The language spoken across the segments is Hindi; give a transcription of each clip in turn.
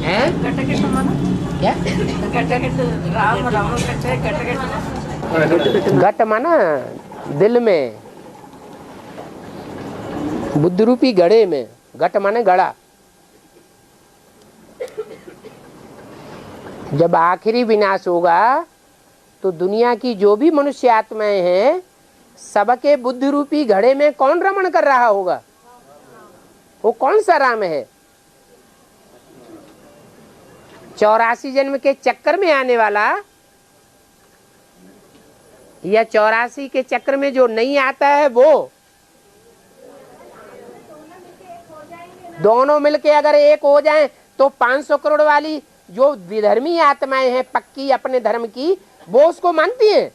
हैं? क्या? घट माना दिल में, बुद्ध रूपी घड़े में। घट माने घड़ा। जब आखिरी विनाश होगा तो दुनिया की जो भी मनुष्य आत्माएं हैं, सबके बुद्ध रूपी घड़े में कौन रमण कर रहा होगा? वो कौन सा राम है? 84 जन्म के चक्कर में आने वाला, या 84 के चक्र में जो नहीं आता है वो? दोनों मिलके अगर एक हो जाएं तो 500 करोड़ वाली जो विधर्मी आत्माएं हैं पक्की अपने धर्म की, वो उसको मानती हैं।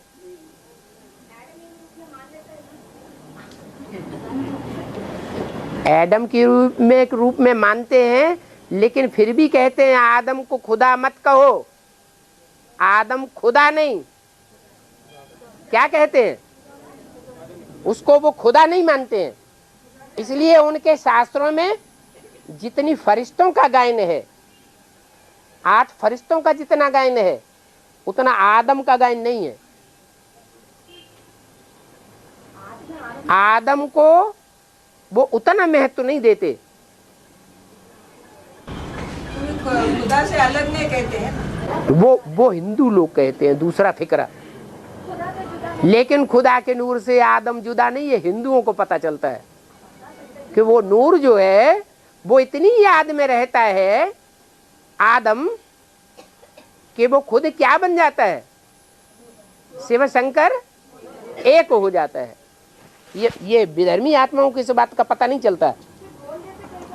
एडम के रूप में मानते हैं, लेकिन फिर भी कहते हैं आदम को खुदा मत कहो। आदम खुदा नहीं, क्या कहते हैं? उसको वो खुदा नहीं मानते हैं। इसलिए उनके शास्त्रों में जितनी फरिश्तों का गायन है, 8 फरिश्तों का जितना गायन है, उतना आदम का गायन नहीं है। आदम को वो उतना महत्व नहीं देते। खुदा से अलग नहीं कहते हैं। वो हिंदू लोग कहते हैं, दूसरा फिक्रा। लेकिन खुदा के नूर से आदम जुदा नहीं है। हिंदुओं को पता चलता है कि वो नूर जो है वो इतनी याद में रहता है आदम कि वो खुद क्या बन जाता है? शिव शंकर एक हो जाता है। ये विधर्मी आत्माओं को इस बात का पता नहीं चलता।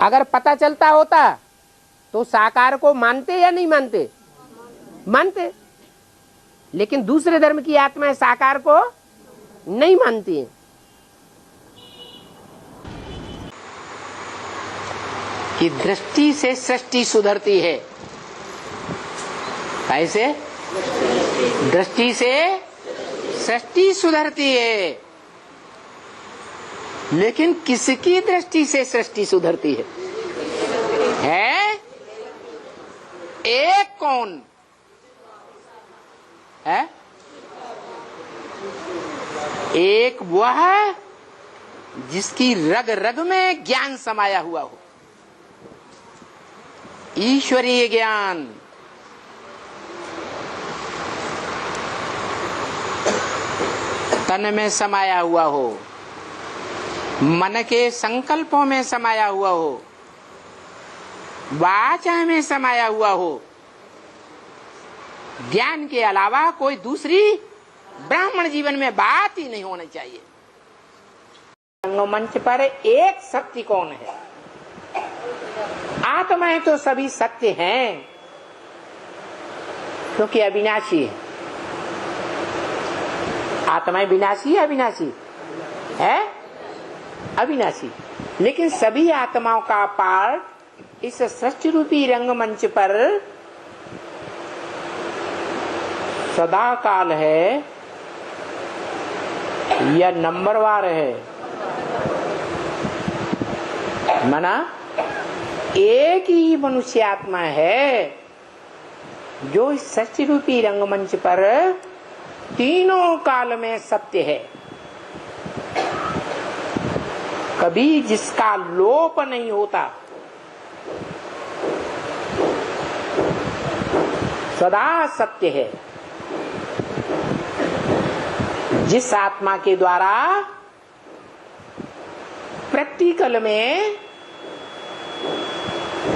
अगर पता चलता होता तो साकार को मानते या नहीं मानते? मानते। लेकिन दूसरे धर्म की आत्माएं साकार को नहीं मानती हैं। कि दृष्टि से सृष्टि सुधरती है। कैसे? दृष्टि से सृष्टि सुधरती है। लेकिन किसकी दृष्टि से सृष्टि सुधरती है? एक कौन है? एक वह जिसकी रग रग में ज्ञान समाया हुआ हो। ईश्वरीय ज्ञान। तन में समाया हुआ हो, मन के संकल्पों में समाया हुआ हो, वाचा में समाया हुआ हो। ज्ञान के अलावा कोई दूसरी ब्राह्मण जीवन में बात ही नहीं होनी चाहिए। रंगमंच पर एक सत्य कौन है? आत्माएं तो सभी सत्य हैं, क्योंकि अविनाशी है। आत्माएं विनाशी है, अविनाशी है, अविनाशी। लेकिन सभी आत्माओं का पार्ट इस सृष्टि रूपी रंगमंच पर सदा काल है या नंबरवार है? माना एक ही मनुष्य आत्मा है जो इस सृष्टि रूपी रंगमंच पर तीनों काल में सत्य है। कभी जिसका लोप नहीं होता, सदा सत्य है। जिस आत्मा के द्वारा प्रैक्टिकल में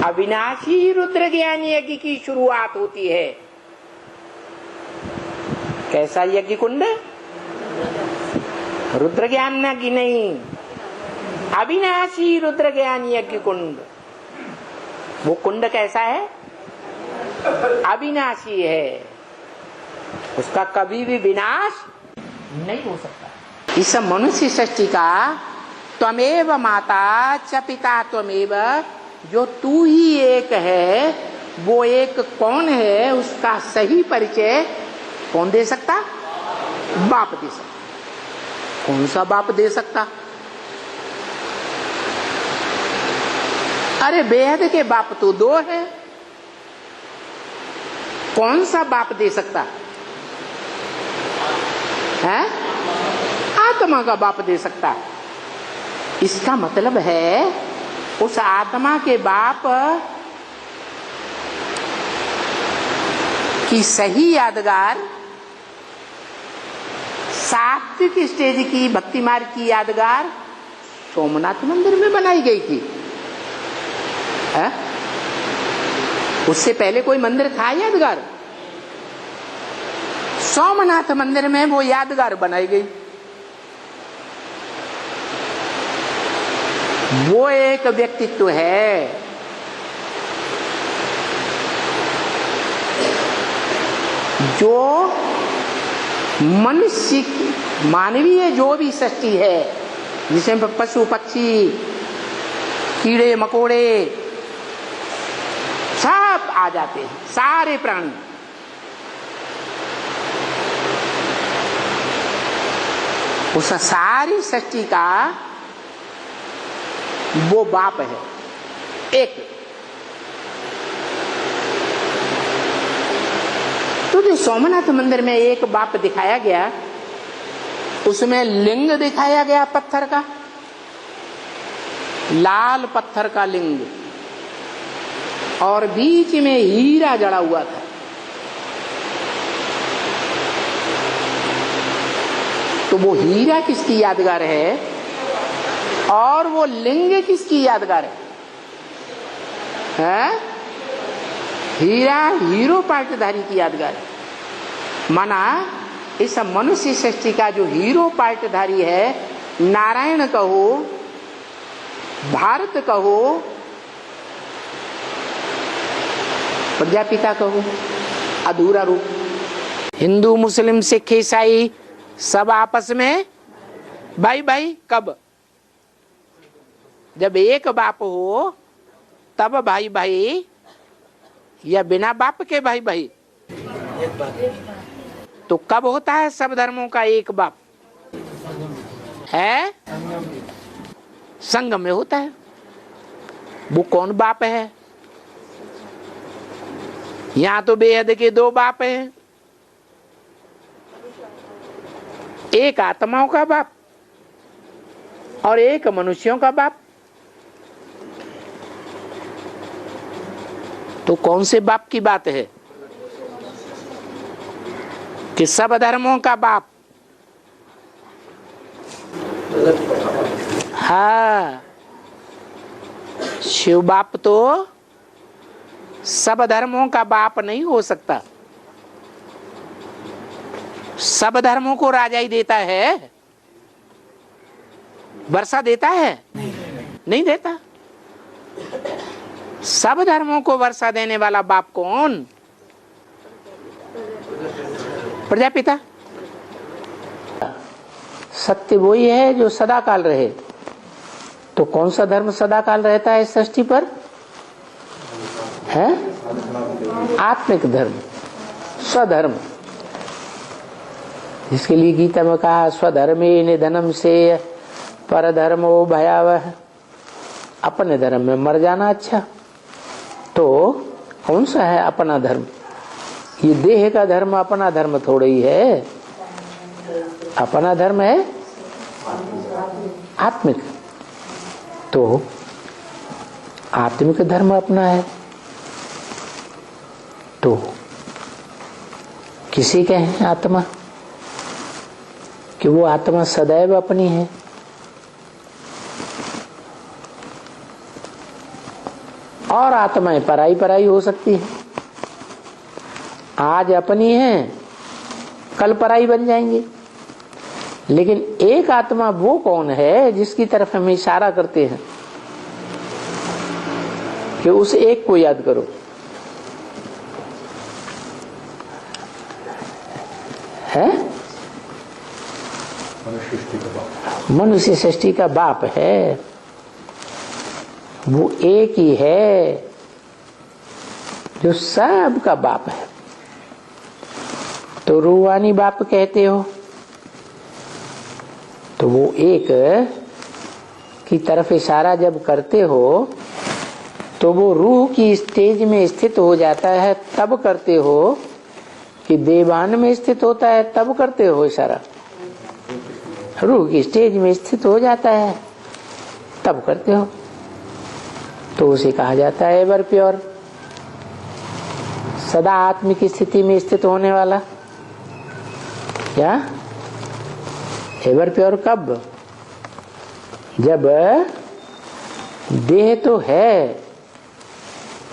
अविनाशी रुद्र ज्ञान यज्ञ की शुरुआत होती है। कैसा यज्ञ कुंड? रुद्र ज्ञान यज्ञ नहीं, अविनाशी रुद्र ज्ञान यज्ञ कुंड। वो कुंड कैसा है? अविनाशी है, उसका कभी भी विनाश नहीं हो सकता। इस मनुष्य सृष्टि का त्वमेव माता च पिता त्वमेव, जो तू ही एक है, वो एक कौन है? उसका सही परिचय कौन दे सकता? बाप दे सकता। कौन सा बाप दे सकता? अरे बेहद के बाप तो दो है, कौन सा बाप दे सकता है? आत्मा का बाप दे सकता। इसका मतलब है उस आत्मा के बाप की सही यादगार सात्विक स्टेज की भक्ति मार्ग की यादगार सोमनाथ मंदिर में बनाई गई थी। है? उससे पहले कोई मंदिर था यादगार? सोमनाथ मंदिर में वो यादगार बनाई गई। वो एक व्यक्तित्व है जो मनुष्य मानवीय जो भी सृष्टि है, जिसमें पशु पक्षी कीड़े मकोड़े सब आ जाते हैं, सारे प्राणी। उस सारी सृष्टि का वो बाप है एक। तो जो सोमनाथ मंदिर में एक बाप दिखाया गया, उसमें लिंग दिखाया गया पत्थर का, लाल पत्थर का लिंग, और बीच में हीरा जड़ा हुआ था। तो वो हीरा किसकी यादगार है और वो लिंग किसकी यादगार है? हीरा हीरो पार्टधारी की यादगार है। माना इस मनुष्य सृष्टि का जो हीरो पार्टधारी है, नारायण कहो, भारत कहो, प्रजापिता कहो, अधूरा रूप। हिंदू मुस्लिम सिख ईसाई सब आपस में भाई भाई कब? जब एक बाप हो तब भाई भाई, या बिना बाप के भाई भाई? तो कब होता है सब धर्मों का एक बाप? है संगम में होता है। वो कौन बाप है? यहां तो बेहद के दो बाप हैं, एक आत्माओं का बाप और एक मनुष्यों का बाप। तो कौन से बाप की बात है कि सब धर्मों का बाप? हाँ, शिव बाप तो सब धर्मों का बाप नहीं हो सकता। सब धर्मों को राजा ही देता है, वर्षा देता है? नहीं देता। सब धर्मों को वर्षा देने वाला बाप कौन? प्रजापिता। सत्य वही है जो सदा काल रहे। तो कौन सा धर्म सदा काल रहता है इस सृष्टि पर? है आत्मिक धर्म, स्वधर्म, जिसके लिए गीता में कहा स्वधर्मे निधनम से परधर्मो भयावह। अपने धर्म में मर जाना अच्छा। तो कौन सा है अपना धर्म? ये देह का धर्म अपना धर्म थोड़ा ही है। अपना धर्म है आत्मिक। तो आत्मिक धर्म अपना है। तो किसी के हैं आत्मा कि वो आत्मा सदैव अपनी है। और आत्माएं पराई पराई हो सकती है। आज अपनी है, कल पराई बन जाएंगी। लेकिन एक आत्मा वो कौन है जिसकी तरफ हम इशारा करते हैं कि उस एक को याद करो? है मनुष्य सृष्टि का बाप है। वो एक ही है जो सब का बाप है। तो रूहानी बाप कहते हो, तो वो एक की तरफ इशारा जब करते हो तो वो रूह की स्टेज में स्थित हो जाता है तब करते हो कि देवान में स्थित होता है तब करते हो इशारा? रूह की स्टेज में स्थित हो जाता है तब करते हो, तो उसे कहा जाता है एवर प्योर, सदा आत्म की स्थिति में स्थित होने वाला। क्या एवर प्योर? कब? जब देह तो है,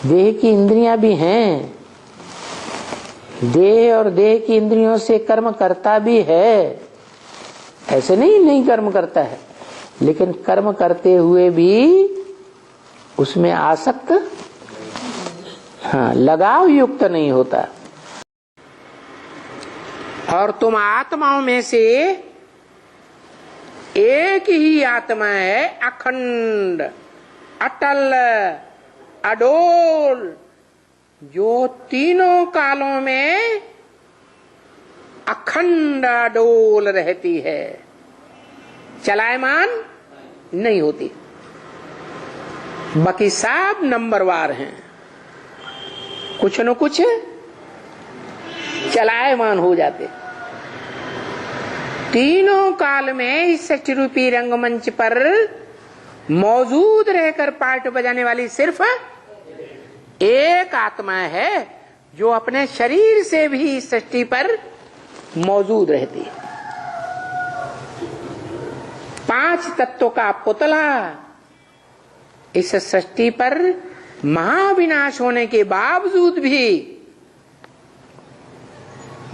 देह की इंद्रियां भी हैं, देह और देह की इंद्रियों से कर्म करता भी है, ऐसे नहीं कर्म करता है, लेकिन कर्म करते हुए भी उसमें आसक्त, हाँ, लगाव युक्त नहीं होता। और तुम आत्माओं में से एक ही आत्मा है, अखंड, अटल, अडोल, जो तीनों कालों में अखंड अडोल रहती है, चलायमान नहीं होती। बाकी सब नंबरवार हैं, कुछ न कुछ चलायमान हो जाते। तीनों काल में इस सृष्टि रूपी रंगमंच पर मौजूद रहकर पार्ट बजाने वाली सिर्फ एक आत्मा है, जो अपने शरीर से भी इस सृष्टि पर मौजूद रहती है। 5 तत्वों का पुतला इस सृष्टि पर महाविनाश होने के बावजूद भी,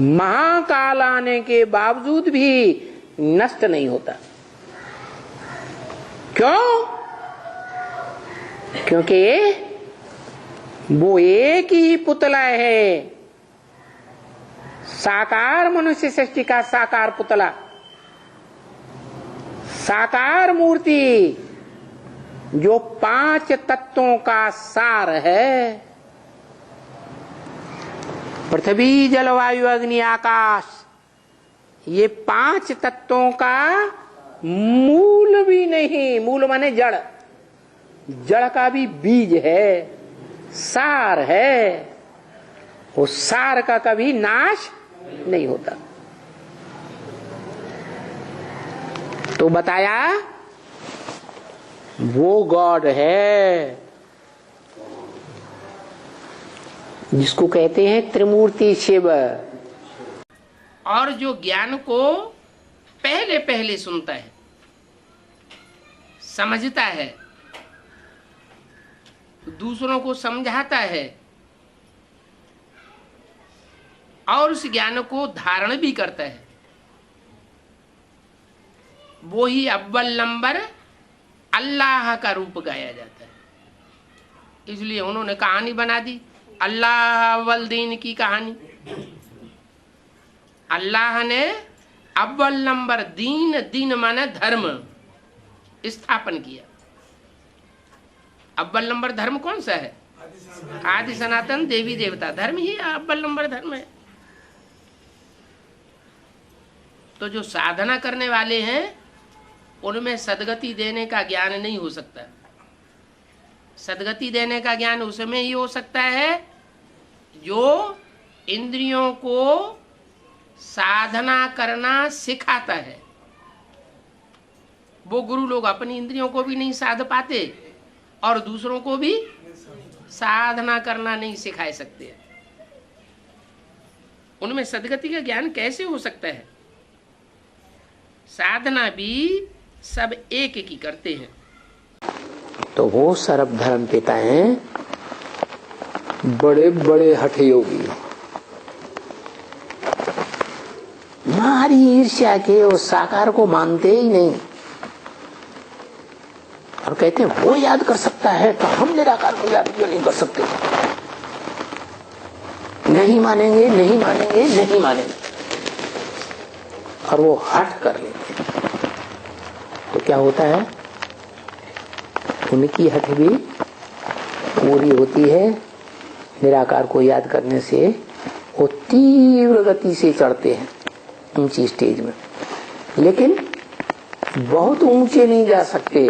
महाकाल आने के बावजूद भी नष्ट नहीं होता। क्यों? क्योंकि वो एक ही पुतला है, साकार मनुष्य सृष्टि का साकार पुतला, साकार मूर्ति, जो 5 तत्वों का सार है। पृथ्वी, जल, वायु, अग्नि, आकाश, ये 5 तत्वों का मूल भी नहीं, मूल माने जड़, जड़ का भी बीज है, सार है, वो सार का कभी नाश नहीं होता। तो बताया वो गॉड है जिसको कहते हैं त्रिमूर्ति शिव। और जो ज्ञान को पहले पहले सुनता है, समझता है, दूसरों को समझाता है और उस ज्ञान को धारण भी करता है, वो ही अव्वल नंबर अल्लाह का रूप गाया जाता है। इसलिए उन्होंने कहानी बना दी, अल्लाह अव्वल दीन की कहानी। अल्लाह ने अव्वल नंबर दीन, दीन माने धर्म, स्थापन किया। अव्वल नंबर धर्म कौन सा है? आदि सनातन देवी देवता धर्म ही अव्वल नंबर धर्म है। तो जो साधना करने वाले हैं उनमें सदगति देने का ज्ञान नहीं हो सकता। सदगति देने का ज्ञान उसमें ही हो सकता है जो इंद्रियों को साधना करना सिखाता है। वो गुरु लोग अपनी इंद्रियों को भी नहीं साध पाते और दूसरों को भी साधना करना नहीं सिखा सकते। उनमें सदगति का ज्ञान कैसे हो सकता है? साधना भी सब एक की करते हैं। तो वो सर्वधर्म पिता हैं, बड़े बड़े हठ योगी, मारी ईर्ष्या के उस साकार को मानते ही नहीं और कहते हैं वो याद कर सकता है तो हम निराकार को याद क्यों नहीं कर सकते? नहीं मानेंगे, नहीं मानेंगे, नहीं मानेंगे, और वो हठ कर लेते। तो क्या होता है? उनकी हठ भी पूरी होती है। निराकार को याद करने से वो तीव्र गति से चढ़ते हैं ऊंची स्टेज में, लेकिन बहुत ऊंचे नहीं जा सकते।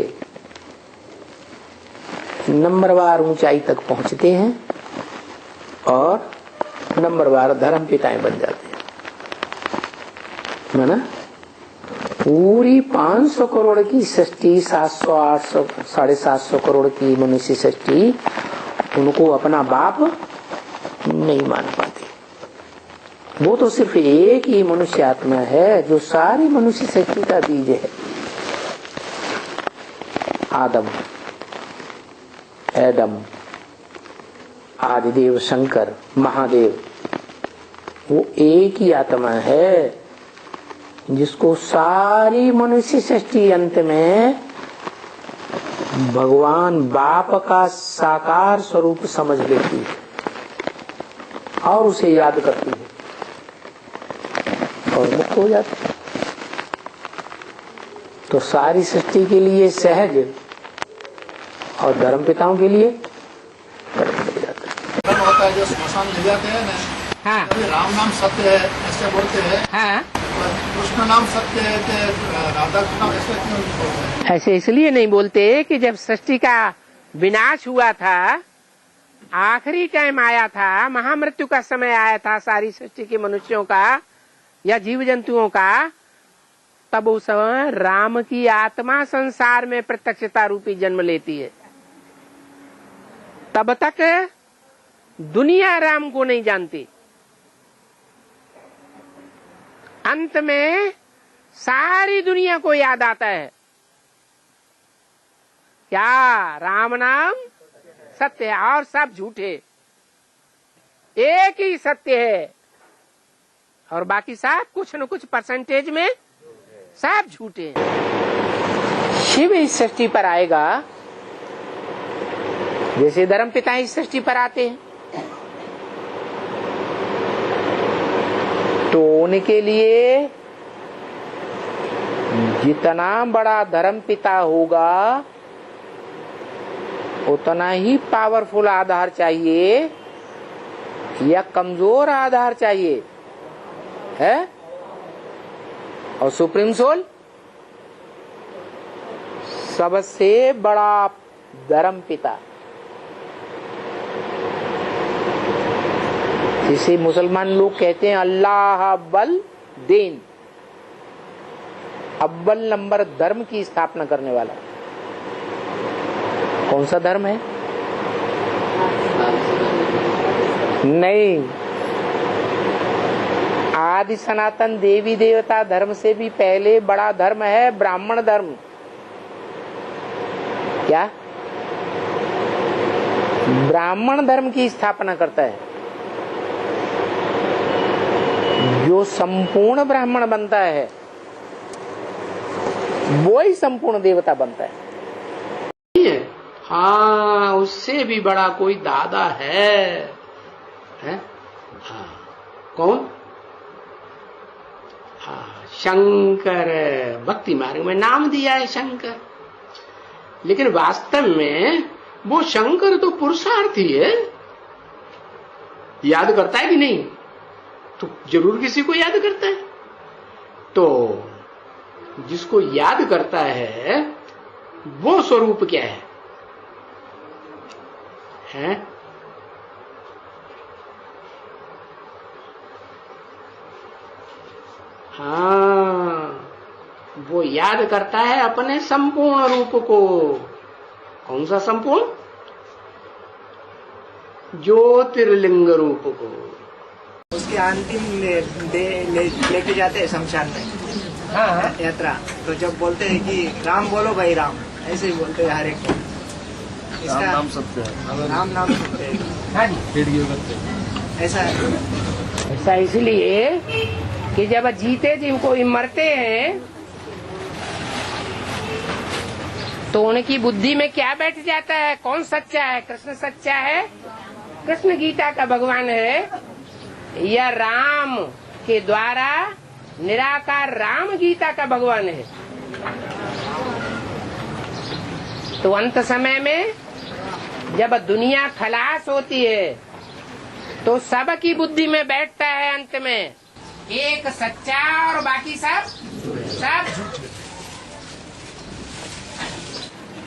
नंबरवार ऊंचाई तक पहुंचते हैं और नंबरवार धर्म पिताएं बन जाते हैं, है ना। पूरी 500 करोड़ की सृष्टि, 700, 800, 750 करोड़ की मनुष्य सृष्टि, उनको अपना बाप नहीं मान पाते। वो तो सिर्फ एक ही मनुष्य आत्मा है जो सारी मनुष्य सृष्टि का बीज है। आदम, एडम, आदिदेव, शंकर, महादेव, वो एक ही आत्मा है जिसको सारी मनुष्य सृष्टि अंत में भगवान बाप का साकार स्वरूप समझ लेती है और उसे याद करती है और मुक्त हो जाती है। तो सारी सृष्टि के लिए सहज और धर्म पिताओं के लिए कर्म हो जाता है। होता है जो स्मशान ले जाते हैं ना, हाँ राम नाम सत्य है ऐसे बोलते हैं, हाँ, कृष्ण नाम सत्य है तो राधा कृष्ण नाम ऐसे क्यों बोलते हैं? ऐसे इसलिए नहीं बोलते कि जब सृष्टि का विनाश हुआ था, आखिरी टाइम आया था, महामृत्यु का समय आया था सारी सृष्टि के मनुष्यों का या जीव जंतुओं का, तब उस समय राम की आत्मा संसार में प्रत्यक्षता रूपी जन्म लेती है। तब तक दुनिया राम को नहीं जानती। अंत में सारी दुनिया को याद आता है क्या? राम नाम सत्य है और सब झूठे, एक ही सत्य है और बाकी सब कुछ न कुछ परसेंटेज में सब झूठे हैं। शिव इस सृष्टि पर आएगा जैसे धर्म पिता इस सृष्टि पर आते हैं, तो उनके लिए जितना बड़ा धर्म पिता होगा उतना ही पावरफुल आधार चाहिए या कमजोर आधार चाहिए है? और सुप्रीम सोल सबसे बड़ा धर्म पिता, जिसे मुसलमान लोग कहते हैं अल्लाह अव्वल दीन, अव्वल नंबर धर्म की स्थापना करने वाला। कौन सा धर्म है? नहीं, आदि सनातन देवी देवता धर्म से भी पहले बड़ा धर्म है ब्राह्मण धर्म। क्या? ब्राह्मण धर्म की स्थापना करता है। जो संपूर्ण ब्राह्मण बनता है वो ही संपूर्ण देवता बनता है। हाँ, उससे भी बड़ा कोई दादा है? हाँ, कौन? हाँ, शंकर। भक्ति मार्ग में नाम दिया है शंकर, लेकिन वास्तव में वो शंकर तो पुरुषार्थी है। याद करता है कि नहीं? तो जरूर किसी को याद करता है। तो जिसको याद करता है वो स्वरूप क्या है? हैं? हाँ, वो याद करता है अपने संपूर्ण रूप को। कौन सा संपूर्ण? ज्योतिर्लिंग रूप को। उसके अंतिम लेके जाते हैं शमशान में। हाँ, यात्रा। तो जब बोलते हैं कि राम बोलो भाई राम, ऐसे ही बोलते हैं हर एक को। राम नाम सत्य है, राम नाम सत्य है। हाँ जी, ऐसा है। ऐसा इसलिए कि जब जीते जी कोई मरते हैं तो उनकी बुद्धि में क्या बैठ जाता है? कौन सच्चा है? कृष्ण सच्चा है, कृष्ण गीता का भगवान है, या राम के द्वारा निराकार राम गीता का भगवान है? तो अंत समय में जब दुनिया खलास होती है तो सबकी बुद्धि में बैठता है अंत में एक सच्चा और बाकी सब झूठे।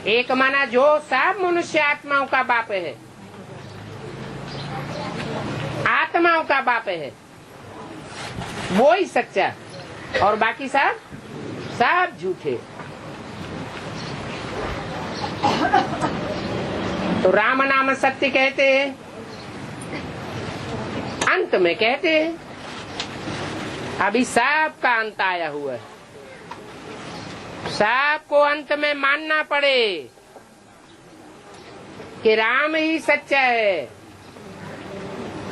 एक माना जो सब मनुष्य आत्माओं का बाप है, आत्माओं का बाप है, वो ही सच्चा, और बाकी सब झूठे। तो राम नाम सत्य कहते हैं, अंत में कहते हैं। अभी सबका अंत आया हुआ है, सबको अंत में मानना पड़े कि राम ही सच्चा है,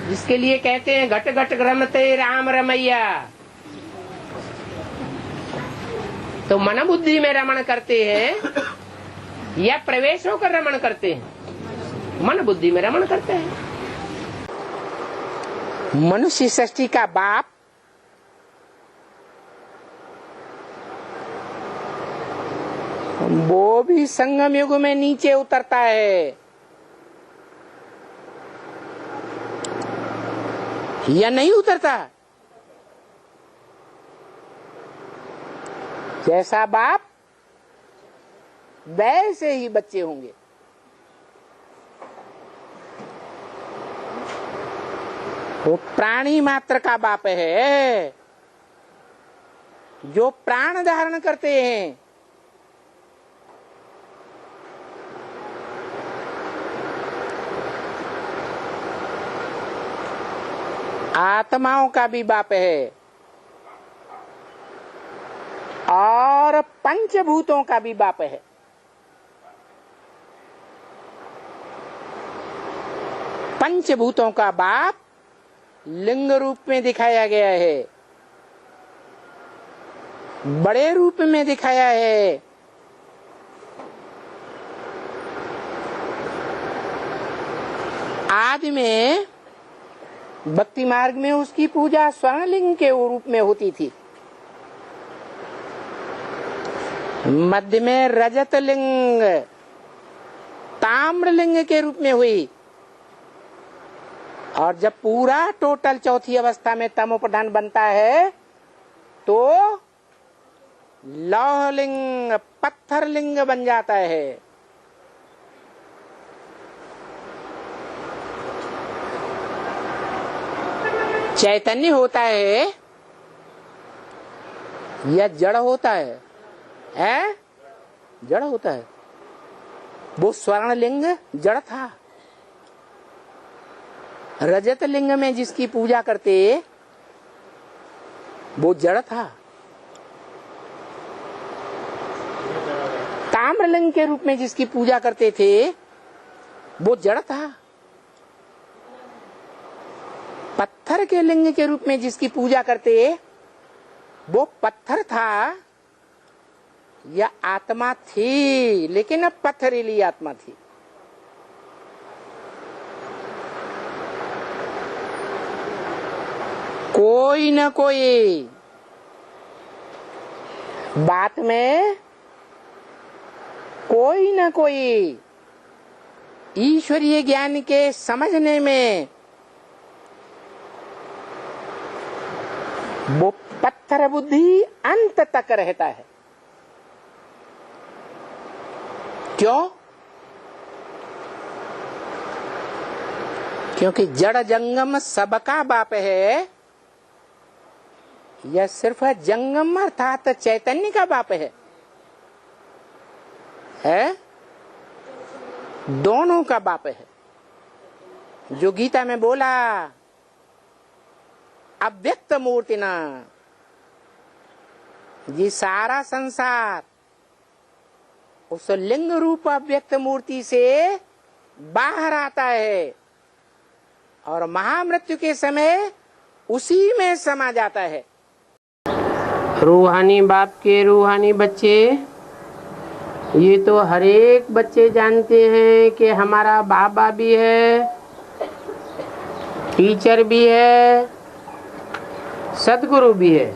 जिसके लिए कहते हैं घट घट रमते राम रमैया। तो मन बुद्धि में रमण करते हैं या प्रवेश होकर रमण करते हैं? मन बुद्धि में रमण करते हैं। मनुष्य सृष्टि का बाप वो भी संगम युग में नीचे उतरता है या नहीं उतरता? जैसा बाप वैसे ही बच्चे होंगे। वो प्राणी मात्र का बाप है, जो प्राण धारण करते हैं। आत्माओं का भी बाप है और पंचभूतों का भी बाप है। पंचभूतों का बाप लिंग रूप में दिखाया गया है, बड़े रूप में दिखाया है। आदि में भक्ति मार्ग में उसकी पूजा स्वर्णलिंग के रूप में होती थी, मध्य में रजत लिंग ताम्रलिंग के रूप में हुई, और जब पूरा टोटल चौथी अवस्था में तमो प्रधान बनता है तो लौह लिंग पत्थर लिंग बन जाता है। चैतन्य होता है या जड़ होता है? जड़ होता है। वो स्वर्ण लिंग जड़ था। रजत लिंग में जिसकी पूजा करते वो जड़ था। ताम्रलिंग के रूप में जिसकी पूजा करते थे वो जड़ था। पत्थर के लिंग के रूप में जिसकी पूजा करते वो पत्थर था या आत्मा थी, लेकिन अब पत्थरीली आत्मा थी। कोई न कोई बात में कोई न कोई ईश्वरीय ज्ञान के समझने में वो पत्थर बुद्धि अंत तक रहता है। क्यों? क्योंकि जड़ जंगम सबका बाप है, यह सिर्फ जंगम अर्थात चैतन्य का बाप है? दोनों का बाप है। जो गीता में बोला अव्यक्त मूर्ति ना, ये सारा संसार उस लिंग रूप अव्यक्त मूर्ति से बाहर आता है और महामृत्यु के समय उसी में समा जाता है। रूहानी बाप के रूहानी बच्चे, ये तो हर एक बच्चे जानते हैं कि हमारा बाबा भी है, टीचर भी है, सदगुरु भी है।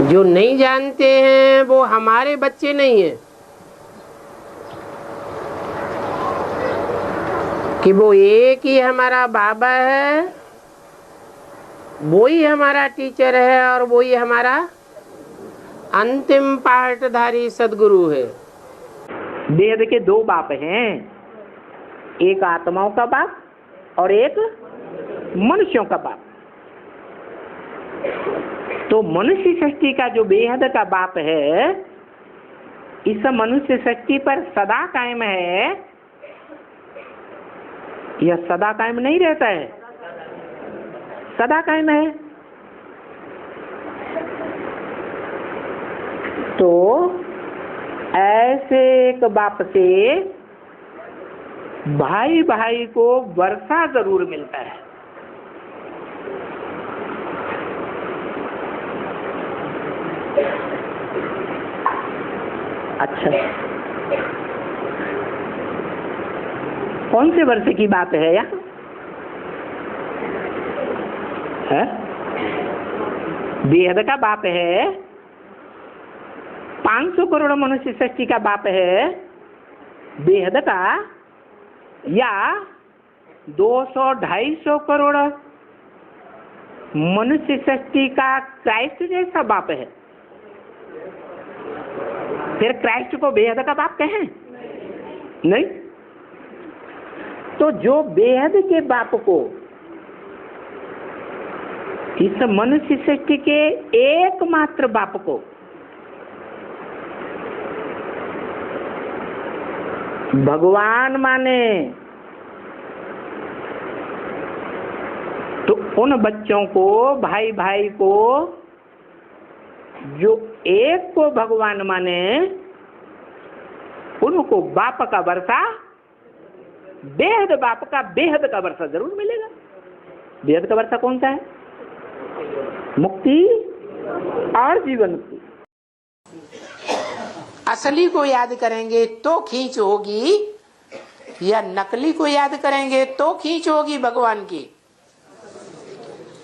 जो नहीं जानते हैं वो हमारे बच्चे नहीं है, कि वो एक ही हमारा बाबा है, वो ही हमारा टीचर है और वो ही हमारा अंतिम पाठधारी सदगुरु है। वेद के दो बाप हैं, एक आत्माओं का बाप और एक मनुष्यों का बाप। तो मनुष्य सृष्टि का जो बेहद का बाप है, इस मनुष्य सृष्टि पर सदा कायम है, यह सदा कायम नहीं रहता है, सदा कायम है। तो ऐसे एक बाप से भाई भाई को वर्षा जरूर मिलता है। अच्छा, कौन से वर्ष की बात है यहाँ? है? बेहद का बाप है, 500 करोड़ मनुष्य सृष्टि का बाप है बेहद का, या 200-250 करोड़ मनुष्य सृष्टि का क्राइस्ट जैसा बाप है? फिर क्राइस्ट को बेहद का बाप कहें? नहीं। तो जो बेहद के बाप को इस मनुष्य सृष्टि के एकमात्र बाप को भगवान माने, तो उन बच्चों को, भाई भाई को, जो एक को भगवान माने, उनको बाप का वर्षा, बेहद बाप का बेहद का वर्षा जरूर मिलेगा। बेहद का वर्षा कौन सा है? मुक्ति और जीवन मुक्ति। असली को याद करेंगे तो खींच होगी, या नकली को याद करेंगे तो खींच होगी भगवान की?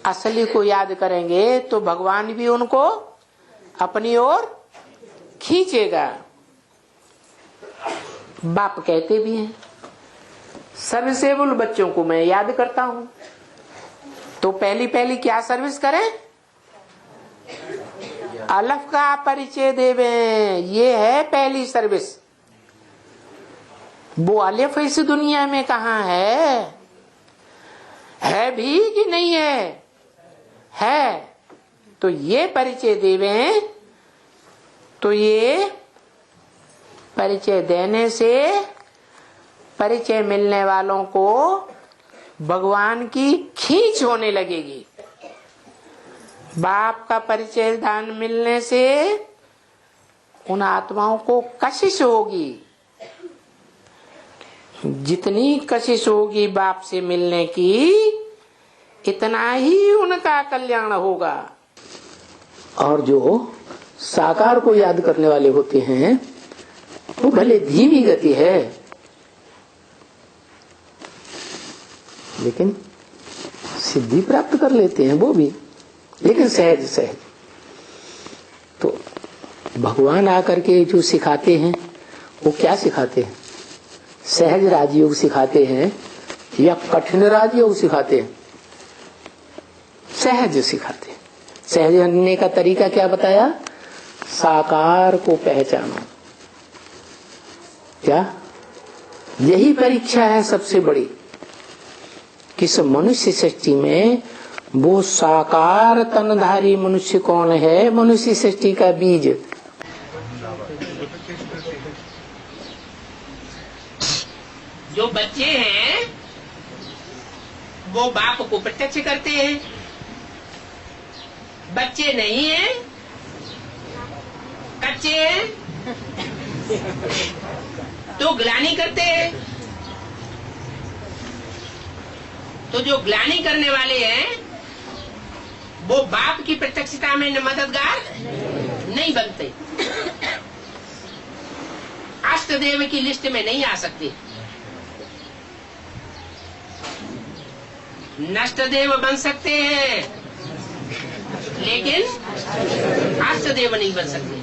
असली को याद करेंगे तो भगवान भी उनको अपनी ओर खींचेगा। बाप कहते भी हैं, सर्विसेबल बच्चों को मैं याद करता हूं। तो पहली क्या सर्विस करें? अलफ का परिचय देवें, ये है पहली सर्विस। वो अलिफ इस दुनिया में कहाँ है भी कि नहीं है? तो ये परिचय देवें। तो ये परिचय देने से परिचय मिलने वालों को भगवान की खींच होने लगेगी। बाप का परिचय दान मिलने से उन आत्माओं को कशिश होगी। जितनी कशिश होगी बाप से मिलने की, इतना ही उनका कल्याण होगा। और जो साकार को याद करने वाले होते हैं, वो भले धीमी गति है, लेकिन सिद्धि प्राप्त कर लेते हैं वो भी, लेकिन सहज सहज। तो भगवान आकर के जो सिखाते हैं, वो क्या सिखाते हैं? सहज राजयोग सिखाते हैं या कठिन राजयोग सिखाते हैं? सहज सिखाते हैं। सहज बनने का तरीका क्या बताया? साकार को पहचानो। क्या यही परीक्षा है सबसे बड़ी, किस मनुष्य सृष्टि में वो साकार तनधारी मनुष्य कौन है? मनुष्य सृष्टि का बीज। जो बच्चे हैं वो बाप को प्रत्यक्ष करते हैं, बच्चे नहीं हैं, कच्चे हैं तो ग्लानि करते हैं। तो जो ग्लानि करने वाले हैं वो बाप की प्रत्यक्षता में मददगार नहीं बनते, अष्टदेव की लिस्ट में नहीं आ सकते। नष्टदेव बन सकते हैं लेकिन अष्टदेव नहीं बन सकते।